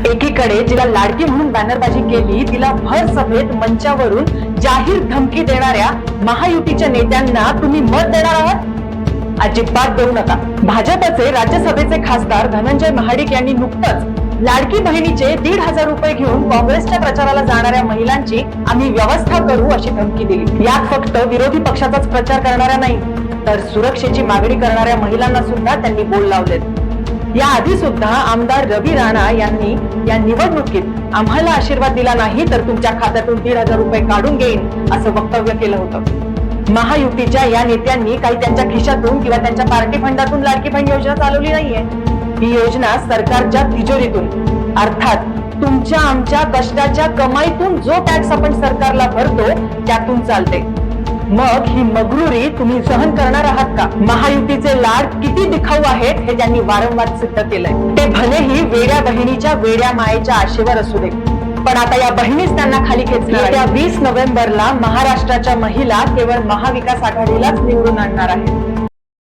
एकीकडे जिला लाडकी म्हणून बॅनरबाजी केली तिला भर सभेत मंचावरून जाहीर धमकी देणाऱ्या महायुतीच्या नेत्यांना तुम्ही मत देणार आहात? अजिबात देऊ नका. भाजपचे राज्यसभेचे खासदार धनंजय महाडिक यांनी नुकतंच लाडकी बहिणीचे 1,500 रुपये घेऊन काँग्रेसच्या प्रचाराला जाणाऱ्या महिलांची आम्ही व्यवस्था करू अशी धमकी दिली. यात फक्त विरोधी पक्षाचाच प्रचार करणाऱ्या नाही तर सुरक्षेची मागणी करणाऱ्या महिलांना सुद्धा त्यांनी बोल लावलेत. या आधी सुद्धा आमदार रवी राणा यांनी या निवडणुकीत आम्हाला आशीर्वाद दिला नाही तर तुमच्या खात्यातून 1,500 रुपये काढून घेईन असं वक्तव्य केलं होतं. महायुतीच्या या नेत्यांनी काही त्यांच्या खिशातून किंवा त्यांच्या पार्टी फंडातून लाडकी बहीण योजना चालवली नाहीये. ही योजना सरकारच्या तिजोरीतून अर्थात तुमच्या आमच्या कष्टाच्या कमाईतून जो टॅक्स आपण सरकारला भरतो त्यातून चालते. मग ही मगरुरी तुम्ही सहन करणार आहात का? महायुतीचे लाड किती दिखाऊ आहेत हे त्यांनी वारंवार सिद्ध केलंय. ते भलेही वेड्या बहिणीच्या वेड्या मायेच्या आशेवर असू दे पण आता या बहिणीच त्यांना खाली खेचणार. त्या 20 नोव्हेंबरला महाराष्ट्राच्या महिला केवळ महाविकास आघाडीलाच निवडून आणणार आहेत.